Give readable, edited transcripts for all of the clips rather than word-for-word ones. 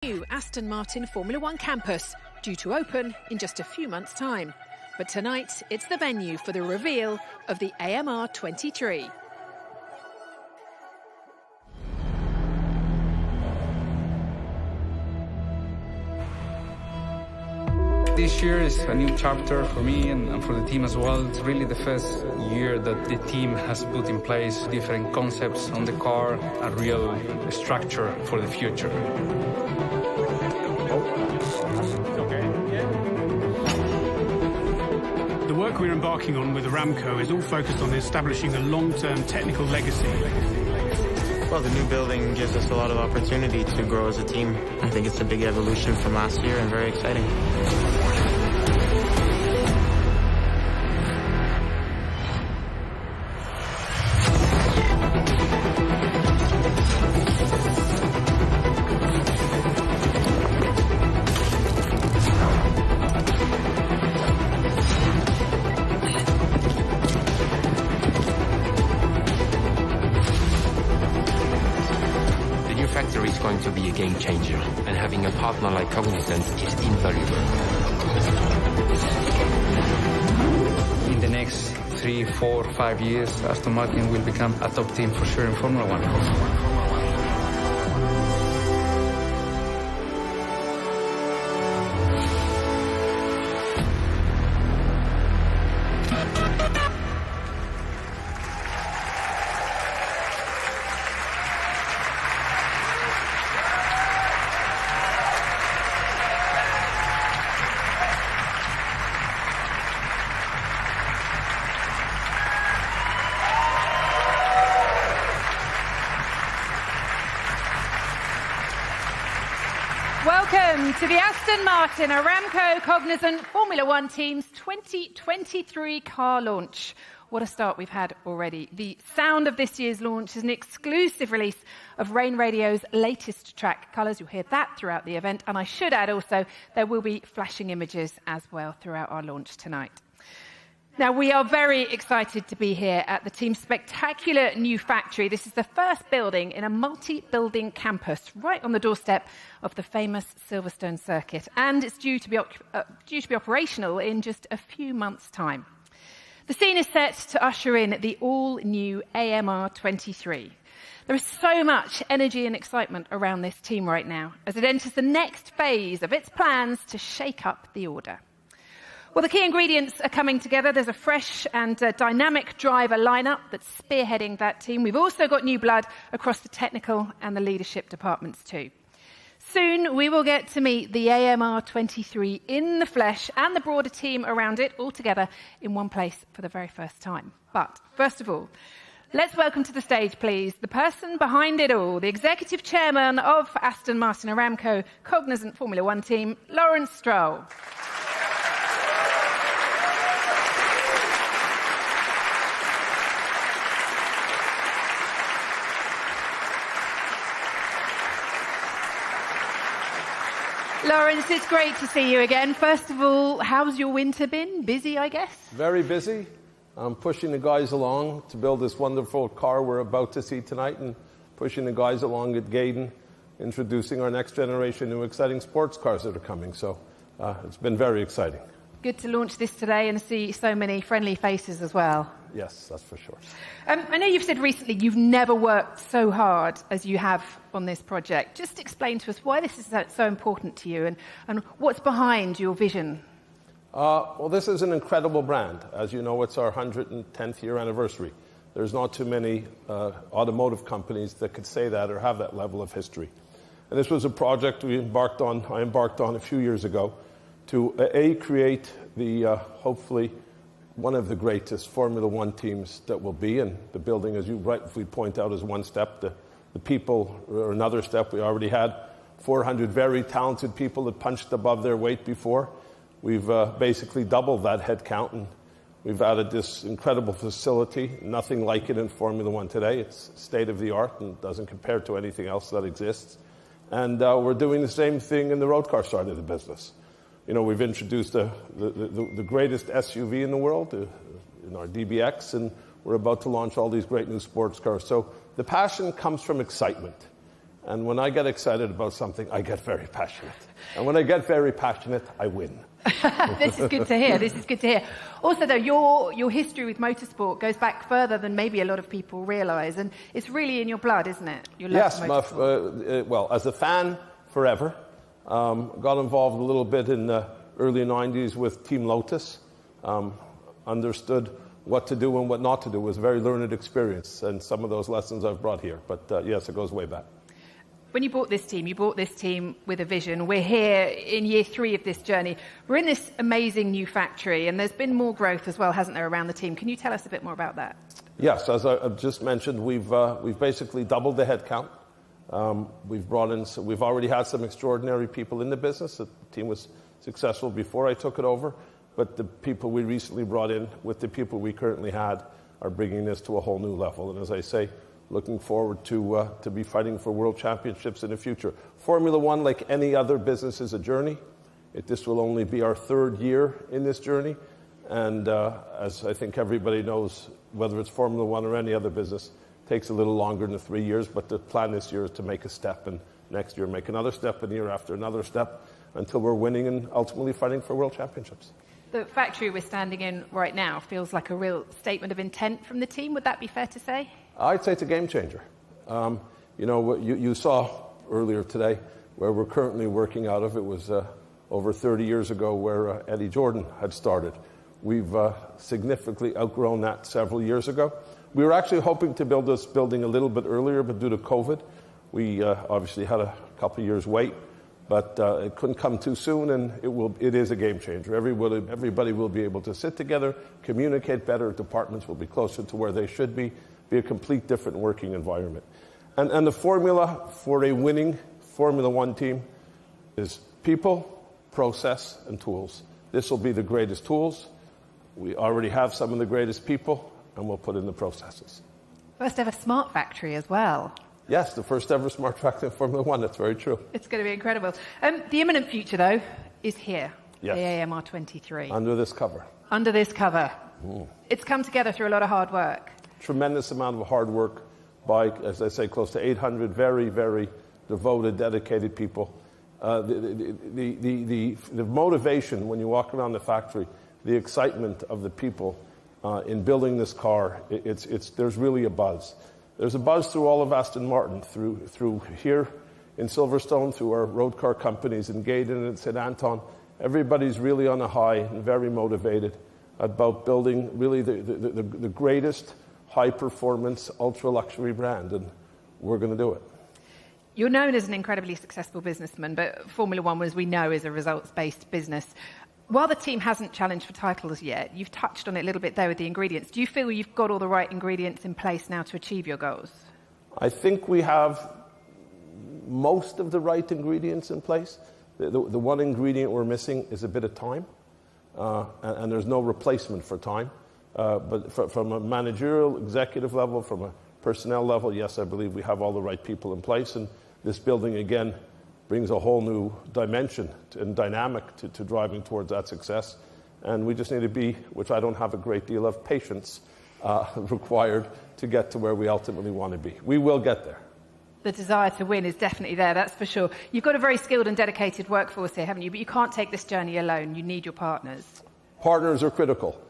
New Aston Martin Formula One campus, due to open in just a few months' time. But tonight, it's the venue for the reveal of the AMR 23. This year is a new chapter for me and for the team as well. It's really the first year that the team has put in place different concepts on the car, a real structure for the future. The work we're embarking on with Aramco is all focused on establishing a long-term technical legacy. Well, the new building gives us a lot of opportunity to grow as a team. I think it's a big evolution from last year and very exciting. Factory is going to be a game changer, and having a partner like Cognizant is invaluable. In the next 3, 4, 5 years, Aston Martin will become a top team for sure in Formula One. Welcome to the Aston Martin Aramco Cognizant Formula One team's 2023 car launch. What a start we've had already. The sound of this year's launch is an exclusive release of Rain Radio's latest track, Colours. You'll hear that throughout the event. And I should add also, there will be flashing images as well throughout our launch tonight. Now, we are very excited to be here at the team's spectacular new factory. This is the first building in a multi-building campus right on the doorstep of the famous Silverstone circuit. And it's due to be operational in just a few months' time. The scene is set to usher in the all-new AMR 23. There is so much energy and excitement around this team right now as it enters the next phase of its plans to shake up the order. Well, the key ingredients are coming together. There's a fresh and dynamic driver lineup that's spearheading that team. We've also got new blood across the technical and the leadership departments too. Soon, we will get to meet the AMR 23 in the flesh and the broader team around it all together in one place for the very first time. But first of all, let's welcome to the stage, please, the person behind it all, the executive chairman of Aston Martin Aramco Cognizant Formula One team, Lawrence Stroll. Lawrence, it's great to see you again. First of all, how's your winter been? Busy, I guess? Very busy. I'm pushing the guys along to build this wonderful car we're about to see tonight, and pushing the guys along at Gaydon, introducing our next generation new exciting sports cars that are coming. So it's been very exciting. Good to launch this today and see so many friendly faces as well. Yes, that's for sure. I know you've said recently you've never worked so hard as you have on this project. Just explain to us why this is so important to you and what's behind your vision. Well, this is an incredible brand. As you know, it's our 110th year anniversary. There's not too many automotive companies that could say that or have that level of history. And this was a project I embarked on a few years ago to create the, hopefully, one of the greatest Formula One teams that will be. And the building, as you rightfully point out, is one step. The people are another step. We already had 400 very talented people that punched above their weight before. We've basically doubled that head count, and we've added this incredible facility. Nothing like it in Formula One today. It's state-of-the-art and doesn't compare to anything else that exists. And we're doing the same thing in the road car side of the business. You know, we've introduced the greatest SUV in the world in our DBX, and we're about to launch all these great new sports cars. So the passion comes from excitement. And when I get excited about something, I get very passionate. And when I get very passionate, I win. This is good to hear. This is good to hear. Also, though, your history with motorsport goes back further than maybe a lot of people realise, and it's really in your blood, isn't it? Your love for motorsport. Well, as a fan, forever. Got involved a little bit in the early 90s with Team Lotus. Understood what to do and what not to do. It was a very learned experience, and some of those lessons I've brought here. But yes, it goes way back. When you bought this team with a vision. We're here in year 3 of this journey. We're in this amazing new factory, and there's been more growth as well, hasn't there, around the team? Can you tell us a bit more about that? Yes, as I've just mentioned, we've basically doubled the headcount. We've already had some extraordinary people in the business. The team was successful before I took it over, but the people we recently brought in with the people we currently had are bringing this to a whole new level. And as I say, looking forward to be fighting for world championships in the future. Formula One, like any other business, is a journey. This will only be our 3rd year in this journey. And as I think everybody knows, whether it's Formula One or any other business, it takes a little longer than 3 years. But the plan this year is to make a step, and next year make another step, and the year after another step, until we're winning and ultimately fighting for world championships. The factory we're standing in right now feels like a real statement of intent from the team. Would that be fair to say? I'd say it's a game changer. You saw earlier today where we're currently working out of. It was over 30 years ago where Eddie Jordan had started. We've significantly outgrown that several years ago. We were actually hoping to build this building a little bit earlier, but due to COVID, we obviously had a couple of years wait. But it couldn't come too soon, and it is a game changer. Everybody will be able to sit together, communicate better. Departments will be closer to where they should be a complete different working environment. And the formula for a winning Formula One team is people, process, and tools. This will be the greatest tools. We already have some of the greatest people, and we'll put in the processes. First ever smart factory as well. Yes, the first ever smart factory in Formula One. That's very true. It's going to be incredible. The imminent future, though, is here. Yes. The AMR 23. Under this cover. Under this cover. It's come together through a lot of hard work. Tremendous amount of hard work by, as I say, close to 800 very, very devoted, dedicated people. The motivation when you walk around the factory, the excitement of the people in building this car, there's really a buzz. There's a buzz through all of Aston Martin, through here in Silverstone, through our road car companies in Gaydon and St. Anton. Everybody's really on a high and very motivated about building really the greatest high-performance, ultra-luxury brand, and we're going to do it. You're known as an incredibly successful businessman, but Formula One, as we know, is a results-based business. While the team hasn't challenged for titles yet, you've touched on it a little bit there with the ingredients. Do you feel you've got all the right ingredients in place now to achieve your goals? I think we have most of the right ingredients in place. The one ingredient we're missing is a bit of time, and there's no replacement for time. But from a managerial, executive level, from a personnel level, yes, I believe we have all the right people in place, and this building, again, brings a whole new dimension and dynamic to driving towards that success. And we just need to be, which I don't have a great deal of patience required to get to where we ultimately want to be. We will get there. The desire to win is definitely there, that's for sure. You've got a very skilled and dedicated workforce here, haven't you? But you can't take this journey alone. You need your partners. Partners are critical.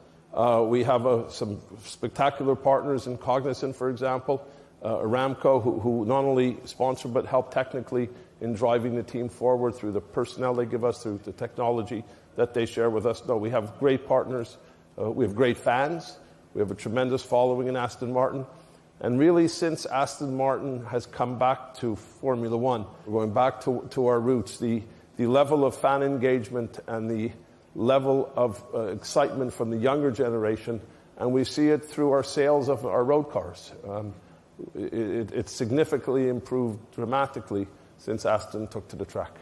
We have some spectacular partners in Cognizant, for example, Aramco, who not only sponsor but help technically in driving the team forward through the personnel they give us, through the technology that they share with us. No, we have great partners. We have great fans. We have a tremendous following in Aston Martin. And really, since Aston Martin has come back to Formula One, we're going back to our roots, the level of fan engagement and the level of excitement from the younger generation, and we see it through our sales of our road cars. It's significantly improved dramatically since Aston took to the track.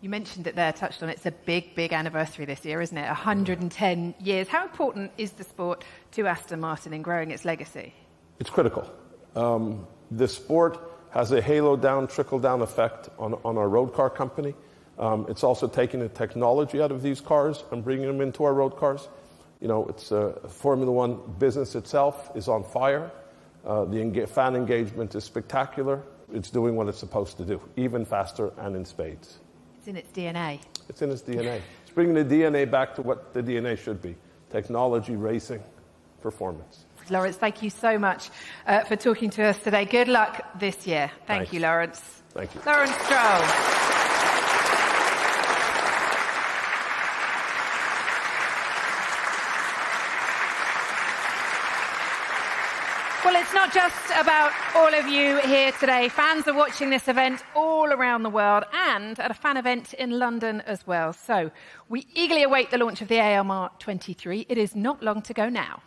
You mentioned it there, touched on it. It's a big, big anniversary this year, isn't it? 110 years. How important is the sport to Aston Martin in growing its legacy? It's critical. The sport has a halo-down, trickle-down effect on our road car company. It's also taking the technology out of these cars and bringing them into our road cars. You know, it's Formula One business itself is on fire. The fan engagement is spectacular. it's doing what it's supposed to do, even faster and in spades. It's in its DNA. It's in its DNA. It's bringing the DNA back to what the DNA should be. Technology, racing, performance. Lawrence, thank you so much for talking to us today. Good luck this year. Thank you, Lawrence. Thank you. Lawrence Stroll. Well, it's not just about all of you here today. Fans are watching this event all around the world and at a fan event in London as well. So we eagerly await the launch of the AMR 23. It is not long to go now.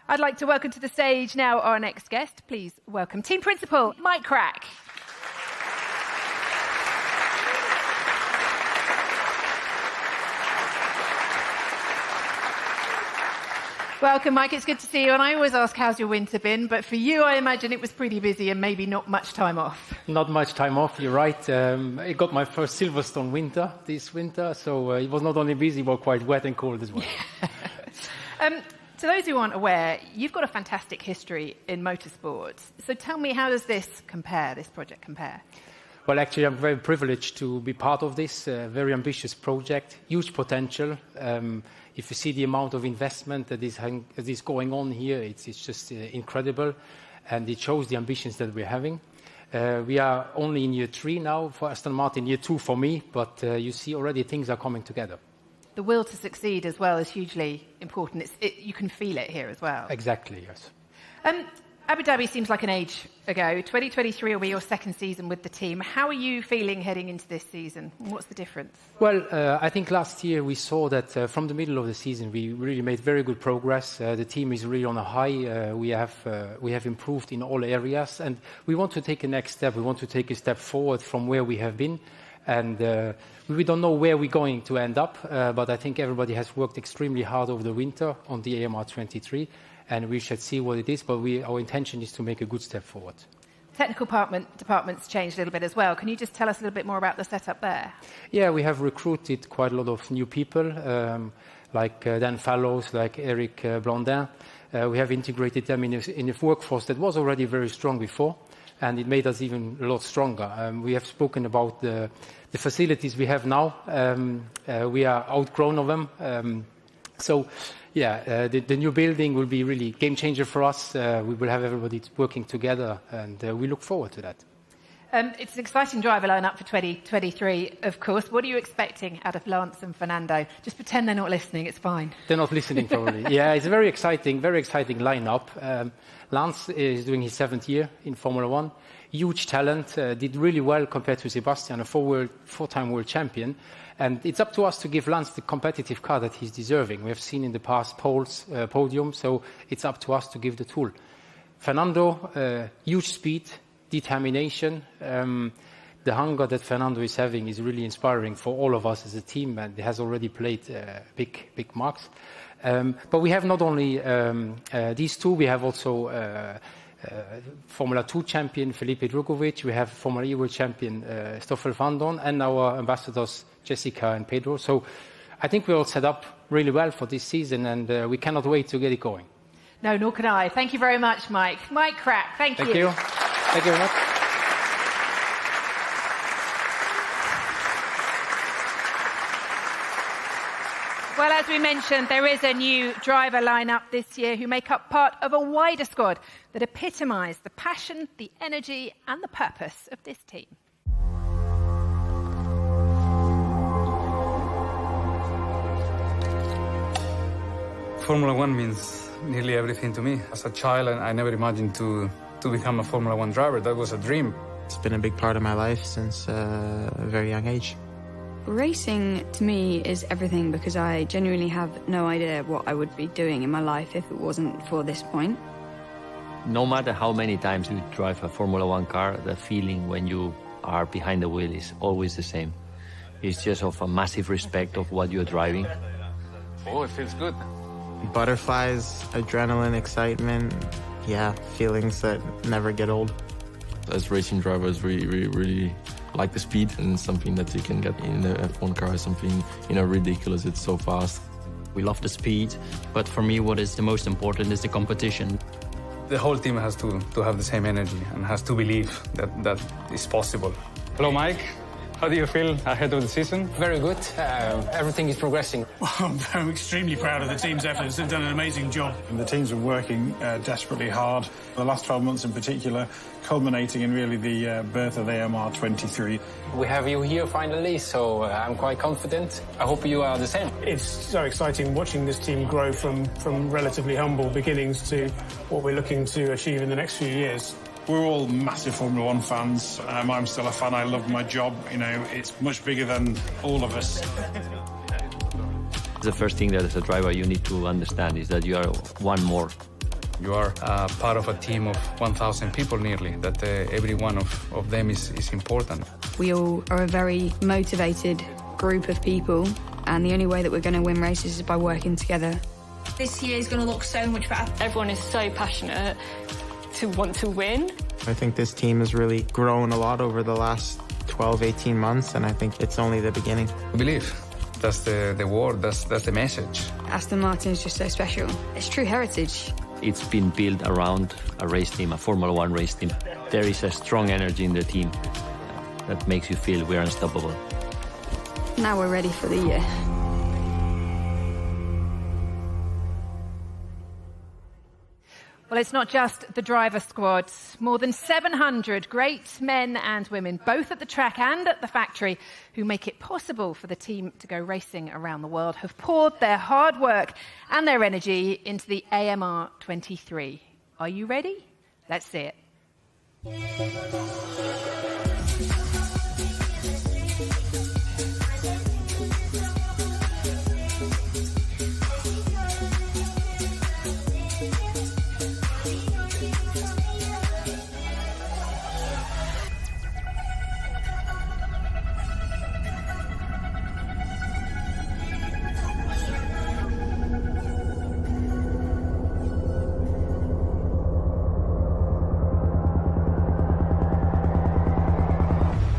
I'd like to welcome to the stage now our next guest. Please welcome Team Principal Mike Crack. Welcome, Mike. It's good to see you. And I always ask, how's your winter been? But for you, I imagine it was pretty busy and maybe not much time off. Not much time off, you're right. I got my first Silverstone winter this winter, so it was not only busy, but quite wet and cold as well. To those who aren't aware, you've got a fantastic history in motorsports. So tell me, how does this project compare? Well, actually, I'm very privileged to be part of this very ambitious project, huge potential. If you see the amount of investment that is going on here, it's just incredible, and it shows the ambitions that we're having. We are only in year 3 now for Aston Martin, year 2 for me, but you see already things are coming together. The will to succeed as well is hugely important. You can feel it here as well. Exactly, yes. Abu Dhabi seems like an age ago. 2023 will be your second season with the team. How are you feeling heading into this season? What's the difference? Well, I think last year we saw that from the middle of the season we really made very good progress. The team is really on a high. We have improved in all areas, and we want to take a next step. We want to take a step forward from where we have been. And we don't know where we're going to end up, but I think everybody has worked extremely hard over the winter on the AMR 23, and we should see what it is, but our intention is to make a good step forward. Technical department's changed a little bit as well. Can you just tell us a little bit more about the setup there? Yeah, we have recruited quite a lot of new people, like Dan Fallows, like Eric Blondin. We have integrated them in a workforce that was already very strong before, and it made us even a lot stronger. We have spoken about the facilities we have now. We are outgrown of them. The new building will be really game changer for us. We will have everybody working together, and we look forward to that. It's an exciting driver lineup for 2023, of course. What are you expecting out of Lance and Fernando? Just pretend they're not listening, it's fine. They're not listening, probably. Yeah, it's a very exciting lineup. Lance is doing his 7th year in Formula One. Huge talent, did really well compared to Sebastian, a 4-time world champion. And it's up to us to give Lance the competitive car that he's deserving. We have seen in the past podium, so it's up to us to give the tool. Fernando, huge speed, determination. The hunger that Fernando is having is really inspiring for all of us as a team, and he has already played big marks. But we have not only these two, we have also Formula 2 champion Felipe Drugovich, we have Formula E World champion Stoffel van Dorn, and our ambassadors Jessica and Pedro. So I think we're all set up really well for this season, and we cannot wait to get it going. No, nor can I. Thank you very much, Mike. Mike Crack, thank you. Thank you. Thank you very much. Well, as we mentioned, there is a new driver lineup this year who make up part of a wider squad that epitomise the passion, the energy and the purpose of this team. Formula One means nearly everything to me. As a child, I never imagined to become a Formula One driver. That was a dream. It's been a big part of my life since a very young age. Racing to me is everything because I genuinely have no idea what I would be doing in my life if it wasn't for this point. No matter how many times you drive a Formula One car, the feeling when you are behind the wheel is always the same. It's just of a massive respect of what you're driving. Oh, it feels good. Butterflies, adrenaline, excitement, feelings that never get old. As racing drivers, we really like the speed, and something that you can get in the F1 car is something, ridiculous. It's so fast. We love the speed, but for me what is the most important is the competition. The whole team has to have the same energy and has to believe that is possible. Hello, Mike. How do you feel ahead of the season? Very good. Everything is progressing. Well, I'm extremely proud of the team's efforts. They've done an amazing job. And the team's been working desperately hard. The last 12 months in particular, culminating in really the birth of AMR 23. We have you here finally, so I'm quite confident. I hope you are the same. It's so exciting watching this team grow from relatively humble beginnings to what we're looking to achieve in the next few years. We're all massive Formula One fans. I'm still a fan. I love my job. You know, it's much bigger than all of us. The first thing that as a driver you need to understand is that you are one more. You are part of a team of 1,000 people nearly, that every one of them is important. We all are a very motivated group of people, and the only way that we're going to win races is by working together. This year is going to look so much better. Everyone is so passionate to want to win. I think this team has really grown a lot over the last 12, 18 months, and I think it's only the beginning. Believe. That's the word, that's the message. Aston Martin is just so special. It's true heritage. It's been built around a race team, a Formula One race team. There is a strong energy in the team that makes you feel we're unstoppable. Now we're ready for the year. Well, it's not just the driver squad. More than 700 great men and women, both at the track and at the factory, who make it possible for the team to go racing around the world, have poured their hard work and their energy into the AMR 23. Are you ready? Let's see it.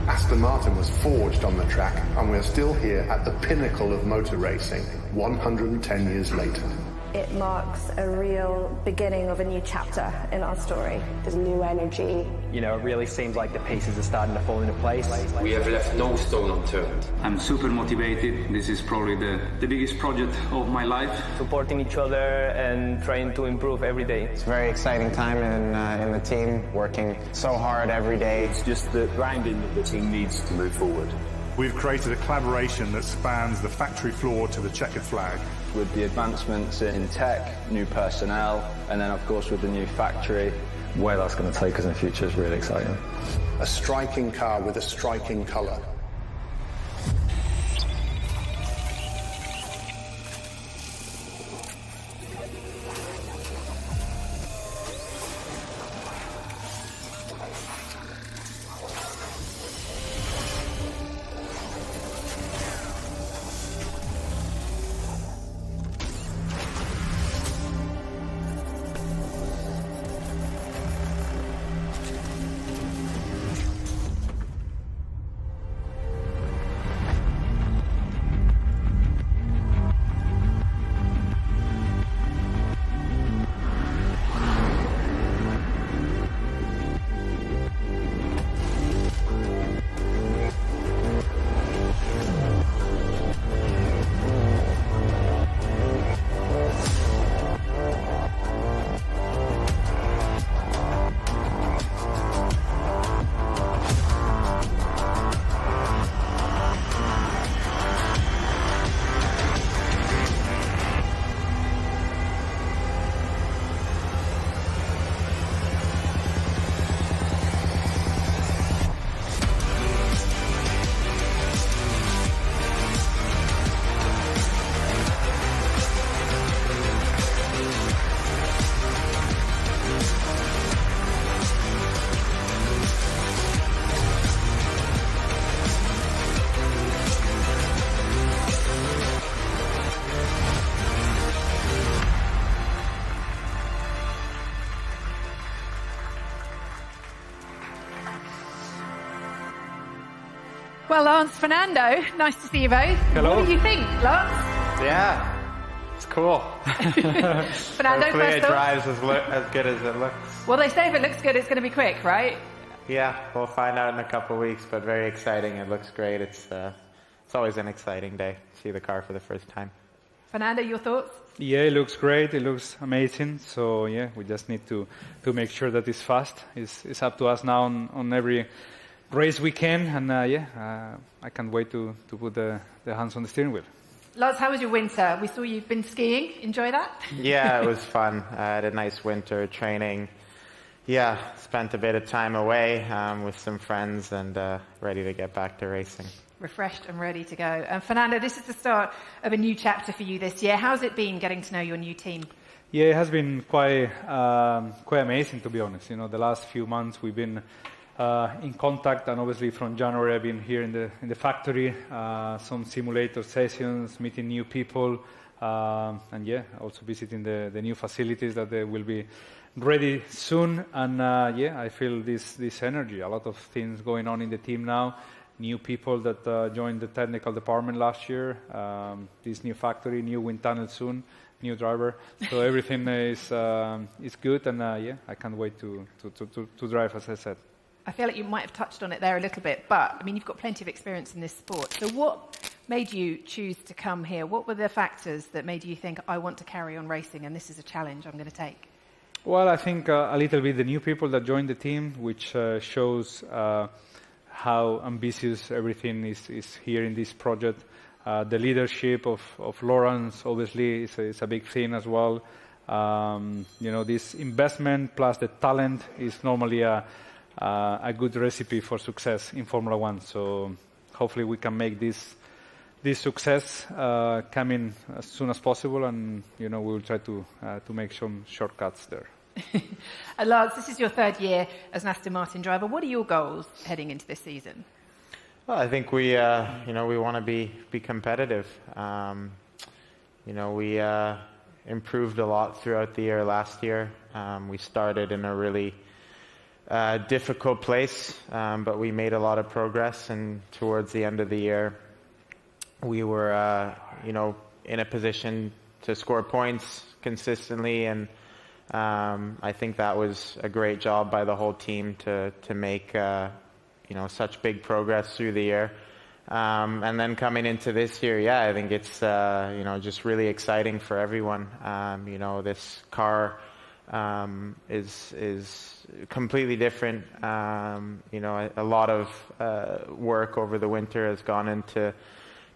Aston Martin was forged on the track, and we're still here at the pinnacle of motor racing, 110 years later. It marks a real beginning of a new chapter in our story. There's new energy. You know, it really seems like the pieces are starting to fall into place. We have left no stone unturned. I'm super motivated. This is probably the biggest project of my life. Supporting each other and trying to improve every day. It's a very exciting time in the team, working so hard every day. It's just the grounding that the team needs to move forward. We've created a collaboration that spans the factory floor to the checkered flag. With the advancements in tech, new personnel, and then of course with the new factory, where that's going to take us in the future is really exciting. A striking car with a striking colour. Well, Lance, Fernando, nice to see you both. Hello. What do you think, Lance? Yeah, It's cool. Fernando, hopefully it first drives as good as it looks. Well, they say if it looks good, it's going to be quick, right? Yeah, we'll find out in a couple of weeks, but very exciting. It looks great. It's always an exciting day to see the car for the first time. Fernando, your thoughts? Yeah, it looks great. It looks amazing. So yeah, we just need to make sure that it's fast. It's up to us now on every race we can. And I can't wait to put the hands on the steering wheel. Lars, how was your winter? We saw you've been skiing. Enjoy that? Yeah, it was fun. I had a nice winter training. Yeah, spent a bit of time away with some friends and ready to get back to racing. Refreshed and ready to go. And Fernando, this is the start of a new chapter for you this year. How's it been getting to know your new team? Yeah, it has been quite amazing, to be honest. You know, the last few months we've been in contact, and obviously from January I've been here in the factory, some simulator sessions, meeting new people, and yeah, also visiting the new facilities that they will be ready soon. And yeah, I feel this energy, a lot of things going on in the team now. New people that joined the technical department last year, this new factory, new wind tunnel soon, new driver. So everything is good, and yeah, I can't wait to drive, as I said. I feel like you might have touched on it there a little bit, but I mean, you've got plenty of experience in this sport. So what made you choose to come here? What were the factors that made you think, I want to carry on racing and this is a challenge I'm going to take? Well, I think a little bit the new people that joined the team, which shows how ambitious everything is here in this project. The leadership of Lawrence, obviously, is a big thing as well. You know, this investment plus the talent is normally a good recipe for success in Formula One. So hopefully we can make this success come in as soon as possible, and you know, we will try to make some shortcuts there. Lars, this is your third year as an Aston Martin driver. What are your goals heading into this season? Well, I think we want to be competitive. You know, we improved a lot throughout the year last year. We started in a really difficult place, but we made a lot of progress, and towards the end of the year we were you know, in a position to score points consistently, and I think that was a great job by the whole team to make you know, such big progress through the year. And then coming into this year, yeah, I think it's you know, just really exciting for everyone. You know, this car is completely different. You know, a lot of work over the winter has gone into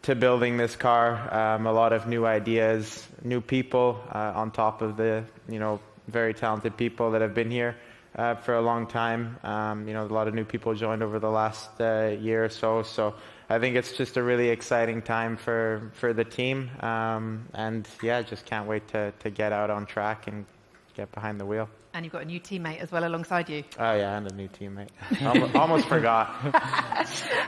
building this car. A lot of new ideas, new people on top of the, you know, very talented people that have been here for a long time. You know, a lot of new people joined over the last year or so. So I think it's just a really exciting time for the team. And yeah, just can't wait to get out on track and get behind the wheel. And you've got a new teammate as well alongside you. Oh yeah, and a new teammate. Almost forgot.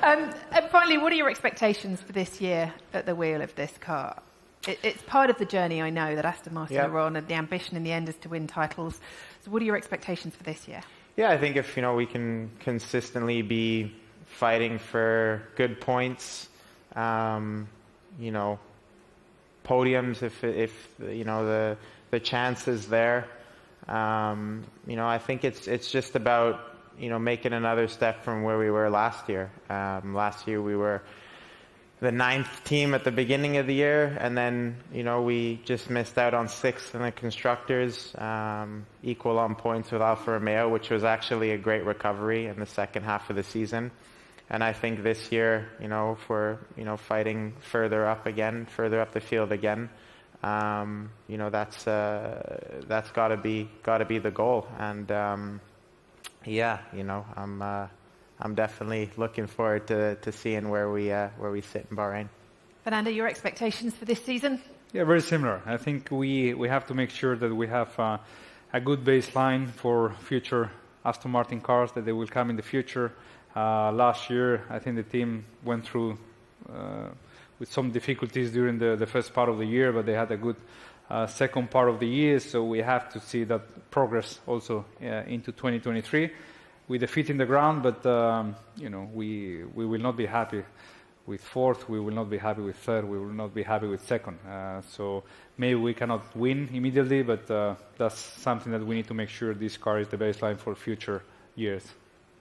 And finally, what are your expectations for this year at the wheel of this car? It's part of the journey, I know, that Aston Martin are on, and the ambition in the end is to win titles. So what are your expectations for this year? Yeah, I think if, you know, we can consistently be fighting for good points, you know, podiums, if you know, the chance is there. You know, I think it's just about, you know, making another step from where we were last year. Last year we were the 9th team at the beginning of the year, and then, you know, we just missed out on 6th in the constructors, equal on points with Alfa Romeo, which was actually a great recovery in the second half of the season. And I think this year, you know, if we're, you know, fighting further up the field again, you know, that's got to be the goal. And yeah, you know, I'm definitely looking forward to seeing where we sit in Bahrain. Fernando, your expectations for this season? Yeah, very similar. I think we have to make sure that we have a good baseline for future Aston Martin cars, that they will come in the future. Last year, I think the team went through with some difficulties during the first part of the year, but they had a good second part of the year, so we have to see that progress also into 2023 with the feet in the ground. But you know, we will not be happy with fourth, we will not be happy with third, we will not be happy with second. So maybe we cannot win immediately, but that's something that we need to make sure this car is the baseline for future years.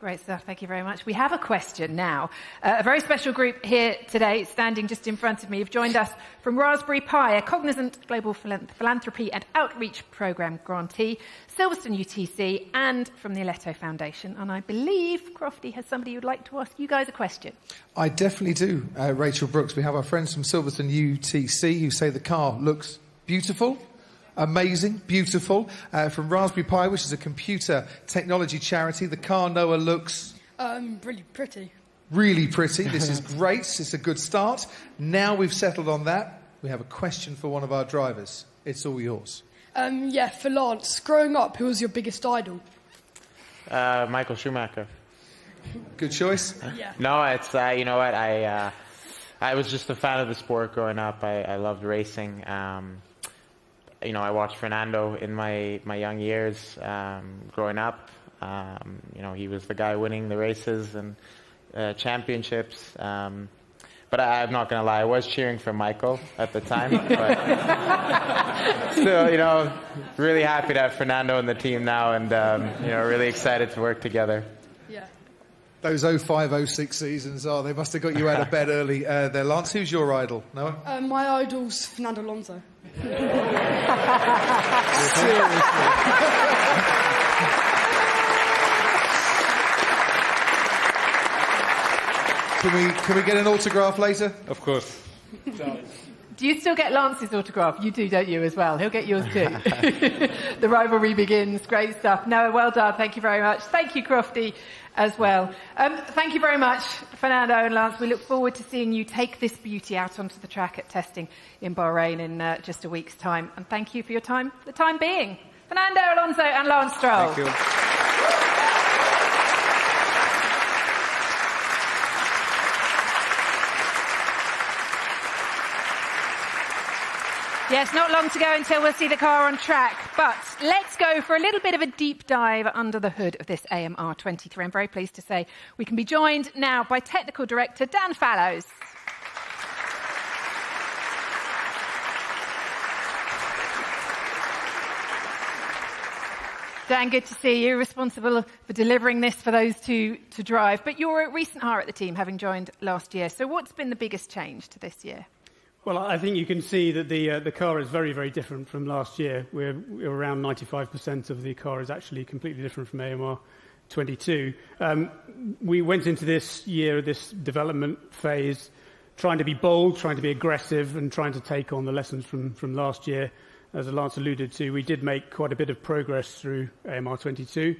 Great stuff. Thank you very much. We have a question now. A very special group here today, standing just in front of me, have joined us from Raspberry Pi, a Cognizant Global Philanthropy and Outreach Programme grantee, Silverstone UTC, and from the Aletto Foundation. And I believe Crofty has somebody who'd like to ask you guys a question. I definitely do, Rachel Brooks. We have our friends from Silverstone UTC who say the car looks beautiful. Amazing, beautiful. From Raspberry Pi, which is a computer technology charity, the car, Noah, looks... really pretty. Really pretty. This is great. It's a good start. Now we've settled on that, we have a question for one of our drivers. It's all yours. For Lance, growing up, who was your biggest idol? Michael Schumacher. Good choice. Yeah. No, it's, you know what, I was just a fan of the sport growing up. I loved racing. You know, I watched Fernando in my young years growing up. You know, he was the guy winning the races and championships. But I'm not going to lie, I was cheering for Michael at the time. But still, you know, really happy to have Fernando in the team now and, you know, really excited to work together. Yeah. Those 05, 06 seasons, they must have got you out of bed early there. Lance, who's your idol? Noah? My idol's Fernando Alonso. Can we get an autograph later? Of course. Do you still get Lance's autograph? You do, don't you, as well? He'll get yours too. The rivalry begins. Great stuff. Noah, well done. Thank you very much. Thank you, Crofty, as well. Thank you very much, Fernando and Lance. We look forward to seeing you take this beauty out onto the track at testing in Bahrain in just a week's time. And thank you for your time for the time being. Fernando Alonso and Lance Stroll. Thank you. Yes, not long to go until we'll see the car on track. But let's go for a little bit of a deep dive under the hood of this AMR 23. I'm very pleased to say we can be joined now by Technical Director Dan Fallows. Dan, good to see you, responsible for delivering this for those two to drive. But you're a recent hire at the team, having joined last year. So what's been the biggest change to this year? Well, I think you can see that the car is very, very different from last year. We're around 95% of the car is actually completely different from AMR 22. We went into this year, this development phase, trying to be bold, trying to be aggressive, and trying to take on the lessons from last year. As Lance alluded to, we did make quite a bit of progress through AMR 22.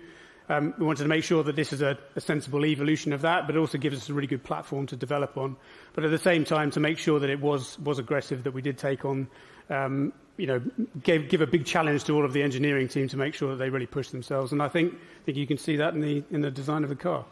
We wanted to make sure that this is a sensible evolution of that, but it also gives us a really good platform to develop on. But at the same time, to make sure that it was aggressive, that we did take on, you know, give a big challenge to all of the engineering team to make sure that they really push themselves. And I think you can see that in the design of the car.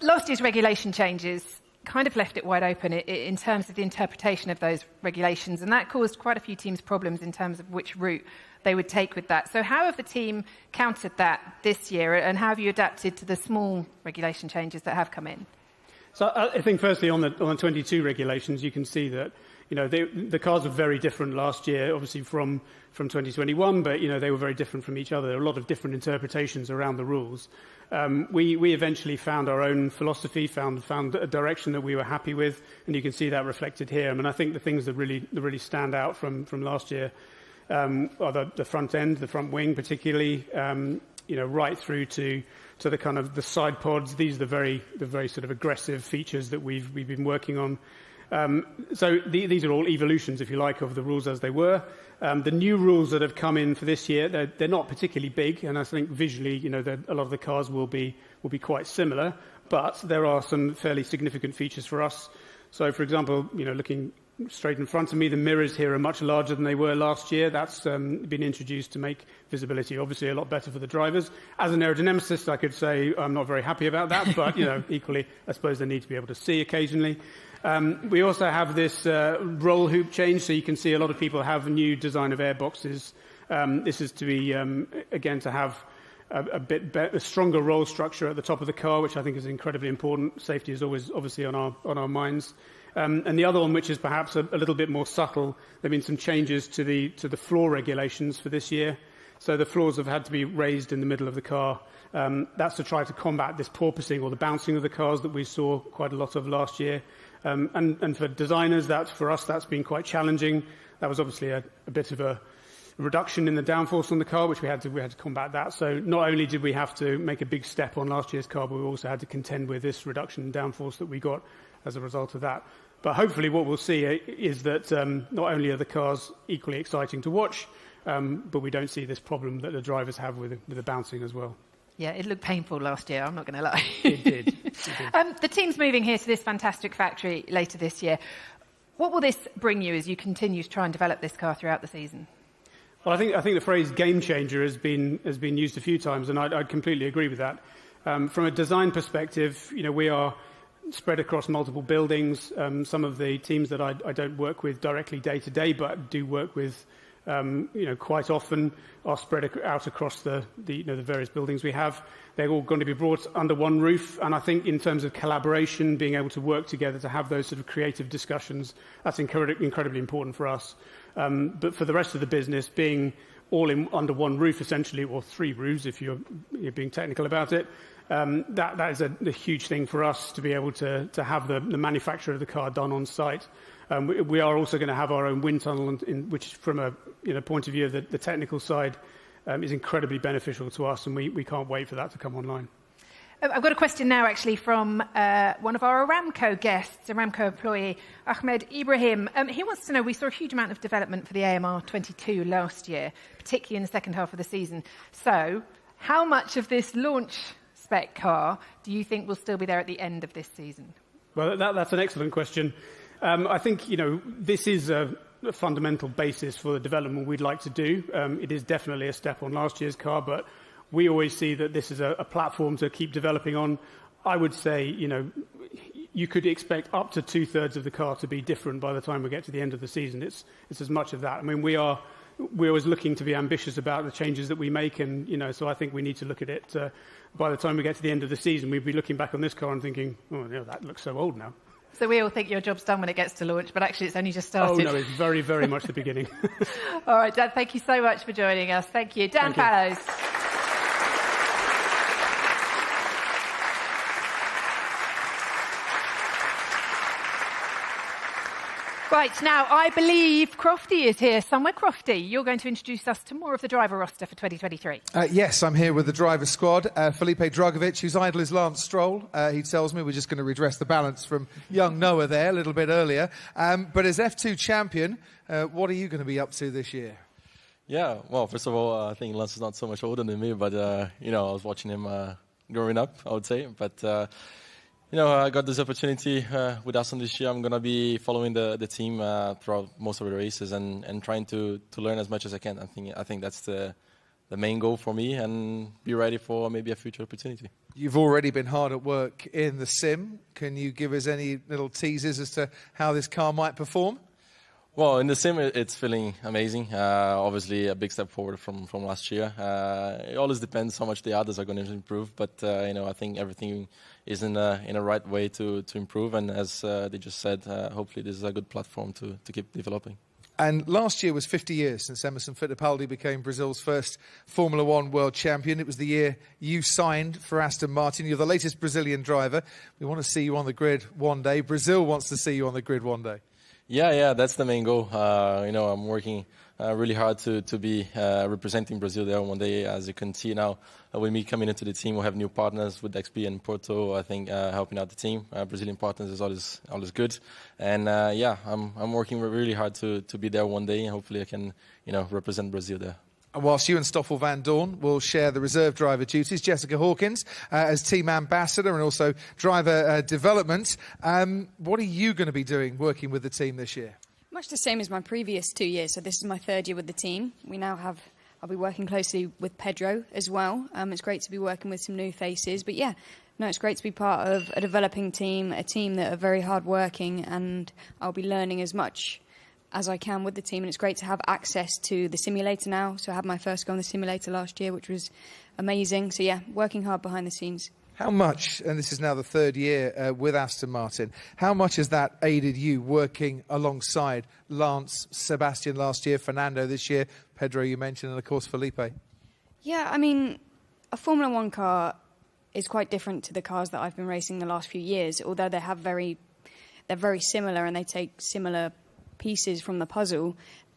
Last year's regulation changes kind of left it wide open in terms of the interpretation of those regulations, and that caused quite a few teams problems in terms of which route they would take with that. So how have the team countered that this year, and how have you adapted to the small regulation changes that have come in? So I think firstly on the 22 regulations, you can see that, you know, the cars were very different last year, obviously from 2021, but, you know, they were very different from each other. There were a lot of different interpretations around the rules. We eventually found our own philosophy, found a direction that we were happy with, and you can see that reflected here. I mean, I think the things that really stand out from last year are the front end, the front wing particularly, you know, right through to the kind of the side pods. These are the very sort of aggressive features that we've been working on. So these are all evolutions, if you like, of the rules as they were. The new rules that have come in for this year, they're not particularly big, and I think visually, you know, a lot of the cars will be quite similar, but there are some fairly significant features for us. So, for example, you know, looking straight in front of me, the mirrors here are much larger than they were last year. That's been introduced to make visibility obviously a lot better for the drivers. As an aerodynamicist, I could say I'm not very happy about that, but, you know, equally, I suppose they need to be able to see occasionally. We also have this roll hoop change, so you can see a lot of people have a new design of airboxes. This is to be, again, to have a stronger roll structure at the top of the car, which I think is incredibly important. Safety is always obviously on our minds. And the other one, which is perhaps a little bit more subtle, there have been some changes to the floor regulations for this year. So the floors have had to be raised in the middle of the car. That's to try to combat this porpoising or the bouncing of the cars that we saw quite a lot of last year. And for designers, for us, that's been quite challenging. That was obviously a bit of a reduction in the downforce on the car, which we had to combat that. So not only did we have to make a big step on last year's car, but we also had to contend with this reduction in downforce that we got as a result of that. But hopefully what we'll see is that not only are the cars equally exciting to watch, but we don't see this problem that the drivers have with the bouncing as well. Yeah, it looked painful last year, I'm not going to lie. It did. The team's moving here to this fantastic factory later this year. What will this bring you as you continue to try and develop this car throughout the season? Well, I think the phrase "game changer" has been used a few times, and I'd completely agree with that. From a design perspective, we are spread across multiple buildings. Some of the teams that I don't work with directly day to day, but do work with, quite often, are spread out across the various buildings we have. They're all going to be brought under one roof, and I think in terms of collaboration, being able to work together to have those sort of creative discussions, that's incredibly important for us. But for the rest of the business, being all under one roof, essentially, or three roofs, if you're being technical about it, that is a huge thing for us to be able to have the manufacture of the car done on site. We are also going to have our own wind tunnel, which, from a point of view of the technical side, is incredibly beneficial to us, and we can't wait for that to come online. I've got a question now, actually, from one of our Aramco guests, Aramco employee, Ahmed Ibrahim. He wants to know, we saw a huge amount of development for the AMR 22 last year, particularly in the second half of the season. So, how much of this launch spec car do you think will still be there at the end of this season? Well, that's an excellent question. I think, this is a fundamental basis for the development we'd like to do. It is definitely a step on last year's car, but we always see that this is a platform to keep developing on. I would say, you could expect up to 2/3 of the car to be different by the time we get to the end of the season. It's as much of that. I mean, we're always looking to be ambitious about the changes that we make, and, so I think we need to look at it. By the time we get to the end of the season, we'd be looking back on this car and thinking, oh, that looks so old now. So we all think your job's done when it gets to launch, but actually it's only just started. Oh, no, it's very, very much the beginning. All right, Dan, thank you so much for joining us. Thank you. Dan Fallows. Right, now, I believe Crofty is here somewhere. Crofty, you're going to introduce us to more of the driver roster for 2023. Yes, I'm here with the driver squad. Felipe Drugovich, whose idol is Lance Stroll. He tells me we're just going to redress the balance from young Noah there a little bit earlier. But as F2 champion, what are you going to be up to this year? Yeah, well, first of all, I think Lance is not so much older than me, but, I was watching him growing up, I would say. But... I got this opportunity with Aston this year. I'm going to be following the team throughout most of the races and trying to learn as much as I can. I think that's the main goal for me, and be ready for maybe a future opportunity. You've already been hard at work in the sim. Can you give us any little teasers as to how this car might perform? Well, in the sim, it's feeling amazing. Obviously, a big step forward from last year. It always depends how much the others are going to improve, but I think everything is in a right way to improve. And as they just said, hopefully this is a good platform to keep developing. And last year was 50 years since Emerson Fittipaldi became Brazil's first Formula One world champion. It was the year you signed for Aston Martin. You're the latest Brazilian driver. We want to see you on the grid one day. Brazil wants to see you on the grid one day. Yeah, that's the main goal. I'm working really hard to be representing Brazil there one day. As you can see now, with me coming into the team, we'll have new partners with XP and Porto, I think, helping out the team. Brazilian partners is always good. And I'm working really hard to be there one day, and hopefully I can, represent Brazil there. And whilst you and Stoffel Van Dorn will share the reserve driver duties, Jessica Hawkins as team ambassador and also driver development. What are you going to be doing working with the team this year? Much the same as my previous 2 years. So this is my third year with the team. I'll be working closely with Pedro as well. It's great to be working with some new faces. But it's great to be part of a developing team, a team that are very hard working, and I'll be learning as much as I can with the team, and it's great to have access to the simulator now. So I had my first go on the simulator last year, which was amazing. So yeah, working hard behind the scenes. How much, and this is now the third year with Aston Martin, how much has that aided you working alongside Lance, Sebastian last year, Fernando this year, Pedro you mentioned, and of course Felipe? Yeah, I mean, a Formula One car is quite different to the cars that I've been racing the last few years, although they're very similar and they take similar pieces from the puzzle.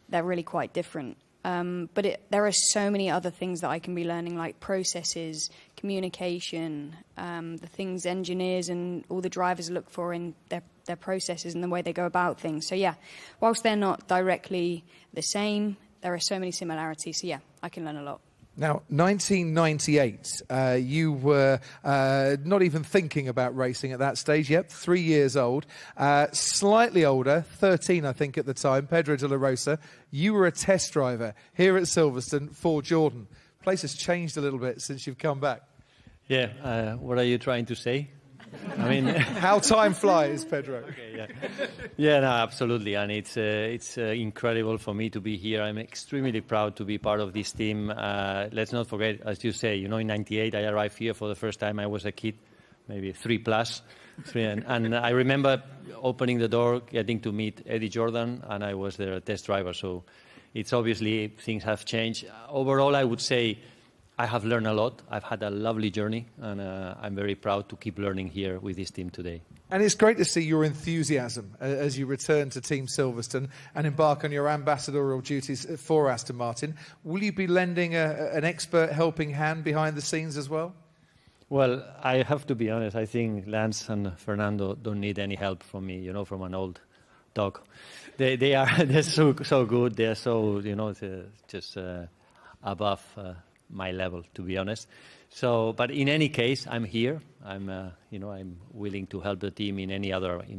They're really quite different. But there are so many other things that I can be learning, like processes, communication, the things engineers and all the drivers look for in their processes and the way they go about things. So yeah, whilst they're not directly the same, there are so many similarities. So yeah, I can learn a lot. Now, 1998, you were not even thinking about racing at that stage. Yep, 3 years old. Slightly older, 13 I think at the time, Pedro de la Rosa. You were a test driver here at Silverstone for Jordan. Place has changed a little bit since you've come back. Yeah, what are you trying to say? I mean, how time flies, Pedro. Okay, yeah, no, absolutely, and it's incredible for me to be here. I'm extremely proud to be part of this team. Let's not forget, as you say, in '98 I arrived here for the first time. I was a kid, maybe 3+, and I remember opening the door, getting to meet Eddie Jordan, and I was their test driver. So it's obviously things have changed. Overall, I would say I have learned a lot. I've had a lovely journey, and I'm very proud to keep learning here with this team today. And it's great to see your enthusiasm as you return to Team Silverstone and embark on your ambassadorial duties for Aston Martin. Will you be lending an expert helping hand behind the scenes as well? Well, I have to be honest. I think Lance and Fernando don't need any help from me, from an old dog. They're so good. They're so, just above my level, to be honest. So, but in any case, I'm here. I'm willing to help the team in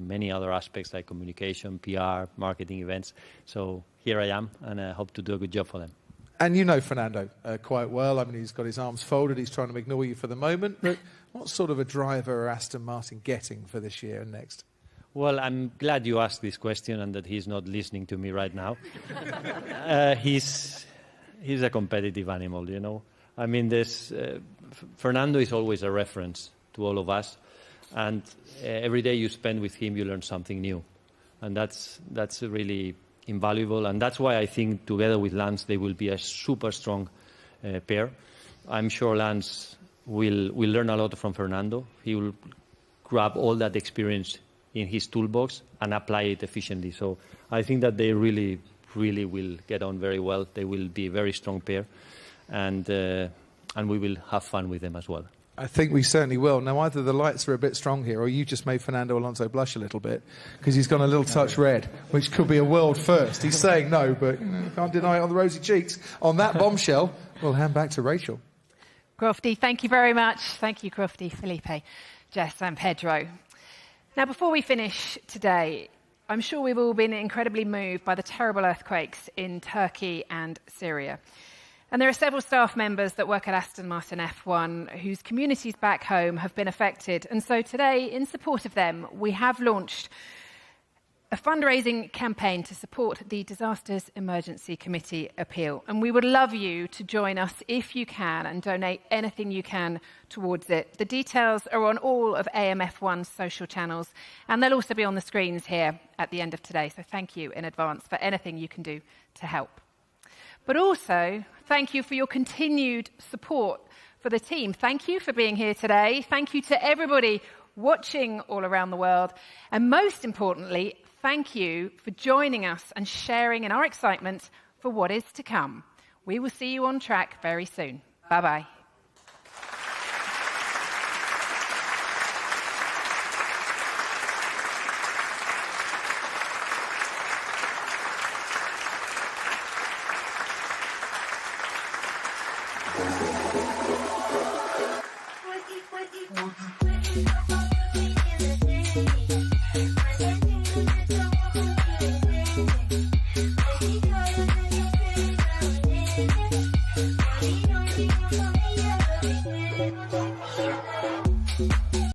many other aspects like communication, PR, marketing events. So here I am, and I hope to do a good job for them. And you know Fernando quite well. I mean, he's got his arms folded. He's trying to ignore you for the moment. But what sort of a driver are Aston Martin getting for this year and next? Well, I'm glad you asked this question and that he's not listening to me right now. He's a competitive animal, I mean, Fernando is always a reference to all of us, and every day you spend with him, you learn something new, and that's really invaluable. And that's why I think together with Lance, they will be a super strong pair. I'm sure Lance will learn a lot from Fernando. He will grab all that experience in his toolbox and apply it efficiently. So I think that they really will get on very well. They will be a very strong pair, and we will have fun with them as well. I think we certainly will. Now, either the lights are a bit strong here, or you just made Fernando Alonso blush a little bit, because he's gone a little touch red, which could be a world first. He's saying no, but can't deny it on the rosy cheeks. On that bombshell, we'll hand back to Rachel. Crofty, thank you very much. Thank you, Crofty, Felipe, Jess and Pedro. Now, before we finish today, I'm sure we've all been incredibly moved by the terrible earthquakes in Turkey and Syria. And there are several staff members that work at Aston Martin F1 whose communities back home have been affected. And so today, in support of them, we have launched a fundraising campaign to support the Disasters Emergency Committee appeal. And we would love you to join us if you can and donate anything you can towards it. The details are on all of AMF1's social channels, and they'll also be on the screens here at the end of today. So thank you in advance for anything you can do to help. But also, thank you for your continued support for the team. Thank you for being here today. Thank you to everybody watching all around the world. And most importantly, thank you for joining us and sharing in our excitement for what is to come. We will see you on track very soon. Bye-bye. What?